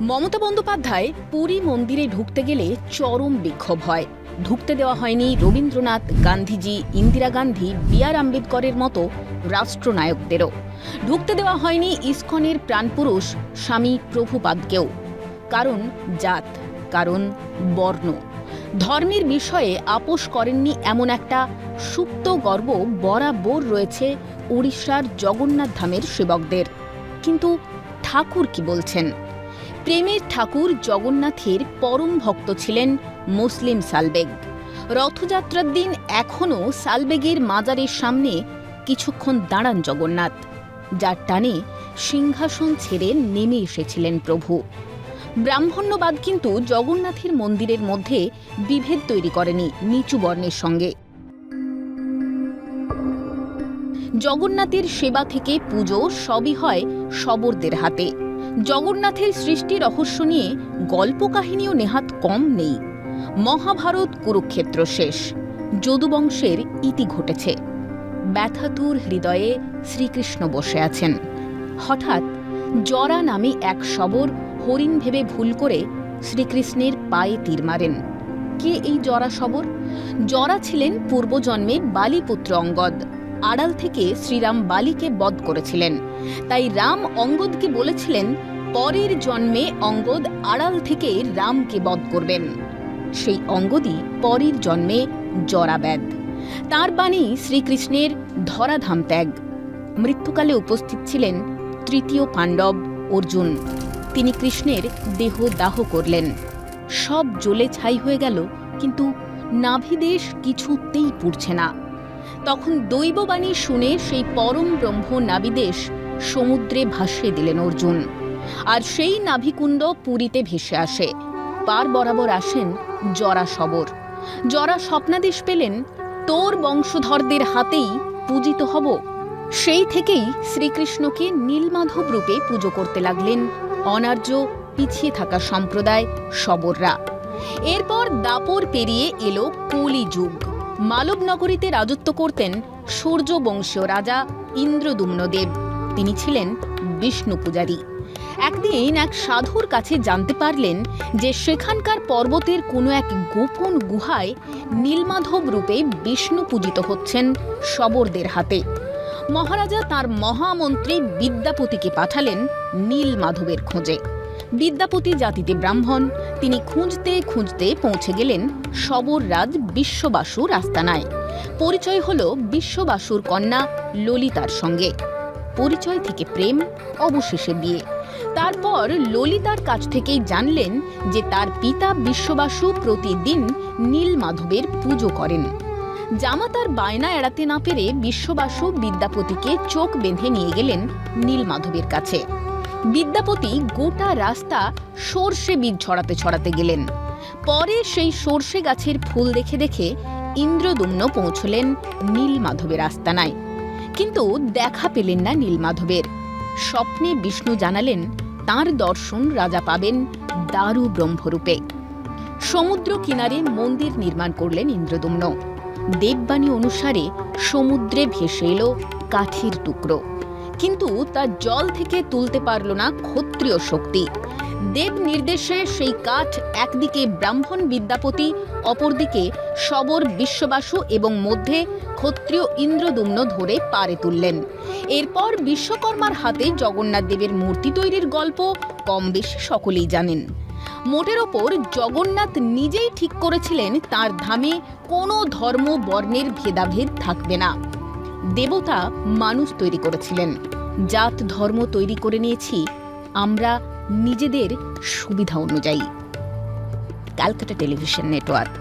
মমতা বন্দ্যোপাধ্যায় পুরী মন্দিরে ঢুকতে গেলে চরম বিক্ষোভ হয়। ঢুকতে দেওয়া হয়নি রবীন্দ্রনাথ, গান্ধীজি, ইন্দিরা গান্ধী, বি.আর. আম্বেদকরের মতো রাষ্ট্রনায়কদেরও। ঢুকতে দেওয়া হয়নি ইসকনের প্রাণপুরুষ স্বামী প্রভুপাদকেও। কারণ জাত, কারণ বর্ণ, ধর্মের বিষয়ে আপোষ করেননি এমন একটা সুপ্ত গর্ব বরাবর রয়েছে উড়িষ্যার জগন্নাথ ধামের সেবকদের। কিন্তু ঠাকুর কি বলছেন? প্রেমের ঠাকুর জগন্নাথের পরম ভক্ত ছিলেন মুসলিম সালবেগ। রথযাত্রার দিন এখনও সালবেগের মাজারের সামনে কিছুক্ষণ দাঁড়ান জগন্নাথ, যার টানে সিংহাসন ছেড়ে নেমে এসেছিলেন প্রভু। ব্রাহ্মণ্যবাদ কিন্তু জগন্নাথের মন্দিরের মধ্যে বিভেদ তৈরি করেনি নিচু বর্ণের সঙ্গে। জগন্নাথের সেবা থেকে পুজো সবই হয় শবরদের হাতে। জগন্নাথের সৃষ্টি রহস্য নিয়ে গল্প কাহিনীও নেহাত কম নেই। মহাভারত কুরুক্ষেত্র শেষ, যদুবংশের ইতি ঘটেছে। ব্যথাতুর হৃদয়ে শ্রীকৃষ্ণ বসে আছেন। হঠাৎ জরা নামে এক শবর হরিণ ভেবে ভুল করে শ্রীকৃষ্ণের পায়ে তীর মারেন। কে এই জরা শবর? জরা ছিলেন পূর্বজন্মে বালিপুত্র অঙ্গদ। আড়াল থেকে শ্রীরাম বালিকে বধ করেছিলেন, তাই রাম অঙ্গদকে বলেছিলেন পরের জন্মে অঙ্গদ আড়াল থেকে রামকে বধ করবেন। সেই অঙ্গদই পরের জন্মে জরাব্যাধ। তাঁর বাণী শ্রীকৃষ্ণের ধরাধাম ত্যাগ। মৃত্যুকালে উপস্থিত ছিলেন তৃতীয় পাণ্ডব অর্জুন। তিনি কৃষ্ণের দেহ দাহ করলেন। সব জ্বলে ছাই হয়ে গেল, কিন্তু নাভিদেশ কিছুতেই পুড়ছে না। তখন দৈববাণী শুনে সেই পরম ব্রহ্ম নাভিদেশ সমুদ্রে ভাসিয়ে দিলেন অর্জুন। আর সেই নাভিকুণ্ড পুরীতে ভেসে আসে। পার বরাবর আসেন জরা শবর। জরা স্বপ্নাদেশ পেলেন, তোর বংশধরদের হাতেই পূজিত হব। সেই থেকেই শ্রীকৃষ্ণকে নীলমাধব রূপে পুজো করতে লাগলেন অনার্য পিছিয়ে থাকা সম্প্রদায় শবররা। এরপর দাপর পেরিয়ে এলো কলি যুগ। মালব নগরীতে রাজত্ব করতেন সূর্য বংশীয় রাজা ইন্দ্রদুম্নদেব। তিনি ছিলেন বিষ্ণু পূজারী। একদিন এক সাধুর কাছে জানতে পারলেন যে সেখানকার পর্বতের কোনো এক গোপন গুহায় নীলমাধব রূপে বিষ্ণু পূজিত হচ্ছেন শবরদের হাতে। মহারাজা তাঁর মহামন্ত্রী বিদ্যাপতিকে পাঠালেন নীলমাধবের খোঁজে। বিদ্যাপতি জাতিতে ব্রাহ্মণ। তিনি খুঁজতে খুঁজতে পৌঁছে গেলেন শবররাজ বিশ্ববাসুর আস্তানায়। পরিচয় হল বিশ্ববাসুর কন্যা ললিতার সঙ্গে। পরিচয় থেকে প্রেম, অবশেষে বিয়ে। তারপর ললিতার কাছ থেকেই জানলেন যে তার পিতা বিশ্ববাসু প্রতিদিন নীলমাধবের পুজো করেন। জামাতার বায়না এড়াতে না পেরে বিশ্ববাসু বিদ্যাপতিকে চোখ বেঁধে নিয়ে গেলেন নীলমাধবের কাছে। বিদ্যাপতি গোটা রাস্তা সর্ষে বীজ ছড়াতে ছড়াতে গেলেন। পরে সেই সর্ষে গাছের ফুল দেখে দেখে ইন্দ্রদুম্ন পৌঁছলেন নীলমাধবের আস্তানায়। কিন্তু দেখা পেলেন না নীলমাধবের। স্বপ্নে বিষ্ণু জানালেন তাঁর দর্শন রাজা পাবেন দারু ব্রহ্মরূপে। সমুদ্র কিনারে মন্দির নির্মাণ করলেন ইন্দ্রদুম্ন। দেববাণী অনুসারে সমুদ্রে ভেসে এলো কাঠের টুকরো, কিন্তু তা জল থেকে তুলতে পারল না ক্ষত্রিয় শক্তি। দেব নির্দেশে সেই কাঠ একদিকে ব্রাহ্মণ বিদ্যাপতি, অপরদিকে শবর বিশ্ববাসু এবং মধ্যে ক্ষত্রিয় ইন্দ্রদুম্ন ধরে পারে তুললেন। এরপর বিশ্বকর্মার হাতে জগন্নাথ দেবের মূর্তি তৈরির গল্প কম বেশি সকলেই জানেন। মোটের ওপর জগন্নাথ নিজেই ঠিক করেছিলেন তার ধামে কোনো ধর্ম বর্ণের ভেদাভেদ থাকবে না। দেবতা মানুষ তৈরি করেছিলেন, জাত ধর্ম তৈরি করে নিয়েছি আমরা নিজেদের সুবিধা অনুযায়ী। Calcutta television network.